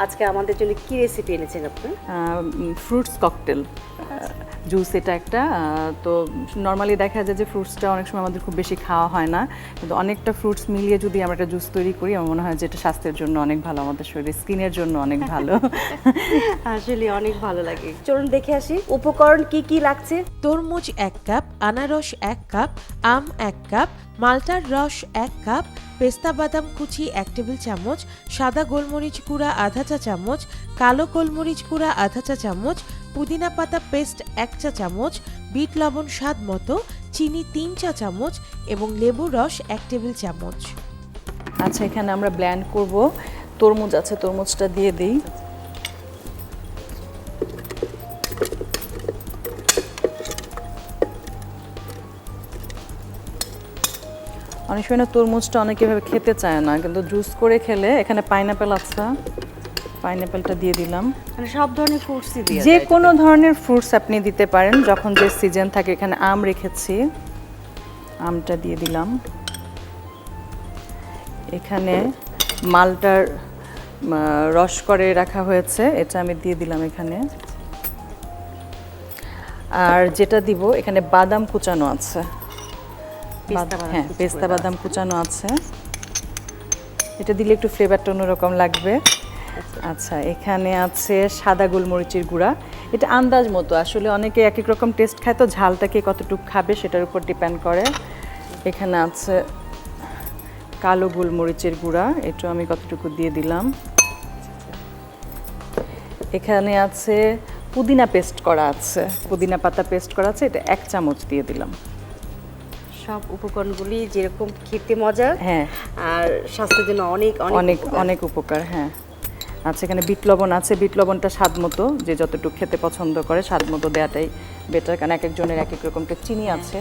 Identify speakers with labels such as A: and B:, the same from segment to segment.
A: আজকে আমাদের জন্য কি রেসিপি এনেছেন আপনি?
B: ফ্রুটস ককটেল জুস এটা একটা। তো নর্মালি দেখা যায় যে ফ্রুটসটা অনেক সময় আমাদের খুব বেশি খাওয়া হয় না, কিন্তু অনেকটা ফ্রুটস মিলিয়ে যদি আমরা একটা জুস তৈরি করি আমার মনে হয় যে এটা স্বাস্থ্যের জন্য অনেক ভালো, আমাদের শরীরের স্কিনের জন্য অনেক ভালো।
A: আসলে অনেক ভালো লাগে। চলুন দেখে আসি উপকরণ কি কি লাগছে।
C: তরমুজ 1 কাপ, আনারস 1 কাপ, আম 1 কাপ, মালটার রস 1 কাপ, পেস্তা বাদাম কুচি 1 টেবিল চামচ, সাদা গোলমরিচ গুঁড়া আধা চা চামচ, কালো গোলমরিচ গুঁড়া আধা চা চামচ, পুদিনা পাতা পেস্ট 1 চা চামচ, বিট লবণ স্বাদ মতো, চিনি 3 চা চামচ এবং লেবুর রস 1 টেবিল চামচ।
B: আচ্ছা, এখানে আমরা ব্লেন্ড করব। তরমুজ আছে, তরমুজটা দিয়ে দিই। অনেক সময় না তরমুজটা অনেকে এভাবে খেতে চায় না, কিন্তু জুস করে খেলে। এখানে পাইনাপেল আছে, পাইনাপেলটা দিয়ে দিলাম।
A: মানে সব ধরনের ফ্রুটসই দিয়ে
B: যে কোনো ধরনের ফ্রুটস আপনি দিতে পারেন যখন যে সিজন থাকে। এখানে আম রেখেছি, আমটা দিয়ে দিলাম। এখানে মালটার রস করে রাখা হয়েছে, এটা আমি দিয়ে দিলাম এখানে। আর যেটা দিব এখানে বাদাম কুচানো আছে। হ্যাঁ, পেস্তা বাদাম কুচানো আছে, এটা দিলে একটু ফ্লেভারটা অন্যরকম লাগবে। আচ্ছা, এখানে আছে সাদা গোলমরিচের গুঁড়া, এটা আন্দাজ মতো। আসলে অনেকে এক এক রকম টেস্ট খায়, তো ঝালটাকে কতটুকু খাবে সেটার উপর ডিপেন্ড করে। এখানে আছে কালো গোলমরিচের গুঁড়া, এটা আমি কতটুকু দিয়ে দিলাম। এখানে আছে পুদিনা পেস্ট করা আছে, পুদিনা পাতা পেস্ট করা আছে, এটা 1 চামচ দিয়ে দিলাম।
A: সব উপকরণগুলি যেরকম খেতে মজা,
B: হ্যাঁ,
A: আর স্বাস্থ্যের জন্য অনেক
B: অনেক অনেক উপকার। হ্যাঁ, আচ্ছা, এখানে বিট লবণ আছে, বিট লবণটা স্বাদ মতো, যে যতটুকু খেতে পছন্দ করে স্বাদ মতো দেওয়াটাই বেটার, কারণ এক একজনের এক এক রকমটা। চিনি আছে,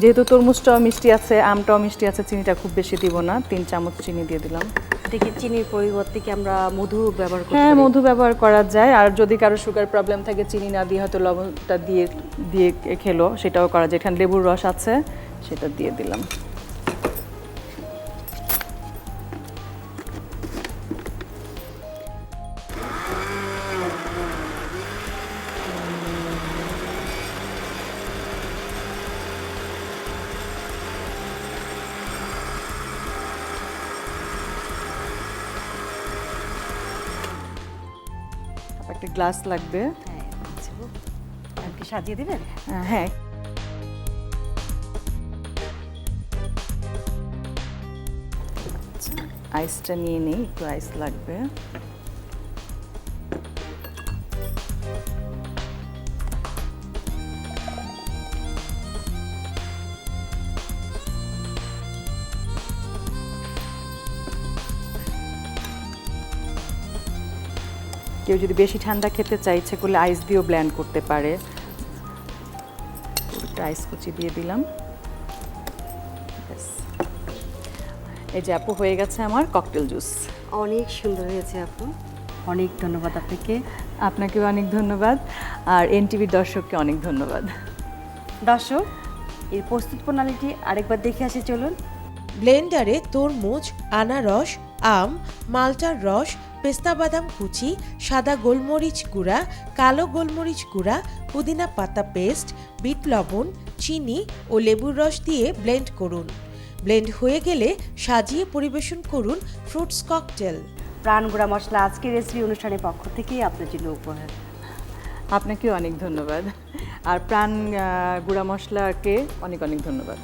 B: যেহেতু তরমুজটাও মিষ্টি আছে, আমটাও মিষ্টি আছে, চিনিটা খুব বেশি দিব না, 3 চামচ চিনি দিয়ে দিলাম।
A: দেখি চিনির পরিবর্তে কি আমরা মধু ব্যবহার করতে
B: হ্যাঁ,
A: পারি?
B: মধু ব্যবহার করা যায়। আর যদি কারো সুগার প্রবলেম থাকে, চিনি না দিয়ে হয়তো লবণটা দিয়ে দিয়ে খেলো, সেটাও করা যায়। এখানে লেবুর রস আছে, সেটা দিয়ে দিলাম। একটা গ্লাস লাগবে।
A: হ্যাঁ, আচ্ছা, আর কি সাজিয়ে দিবেন?
B: হ্যাঁ, আইসটা নিয়ে নিই, একটু আইস লাগবে। কেউ যদি বেশি ঠান্ডা খেতে চায়, ইচ্ছে করলে আইস দিয়েও ব্লেন্ড করতে পারে। একটু আইস কুচি দিয়ে দিলাম। ব্যাস। এই যে আপু, হয়ে গেছে আমার ককটেল জুস।
A: অনেক সুন্দর হয়েছে আপু, অনেক ধন্যবাদ আপনাকে।
B: আপনাকেও অনেক ধন্যবাদ, আর এনটিভির দর্শককে অনেক ধন্যবাদ।
A: দর্শক, এর প্রস্তুত প্রণালীটি আরেকবার দেখে আসি চলুন।
C: ব্লেন্ডারে তরমুজ, আনারস, আম, মালটার রস, পেস্তা বাদাম কুচি, সাদা গোলমরিচ গুঁড়া, কালো গোলমরিচ গুঁড়া, পুদিনা পাতা পেস্ট, বিট লবণ, চিনি ও লেবুর রস দিয়ে ব্লেন্ড করুন। ব্লেন্ড হয়ে গেলে সাজিয়ে পরিবেশন করুন ফ্রুটস ককটেল।
A: প্রাণ গুঁড়া মশলা আজকের রেসিপি অনুষ্ঠানের পক্ষ থেকেই আপনার জন্য উপহার।
B: আপনাকেও অনেক ধন্যবাদ, আর প্রাণ গুঁড়া মশলাকে অনেক অনেক ধন্যবাদ।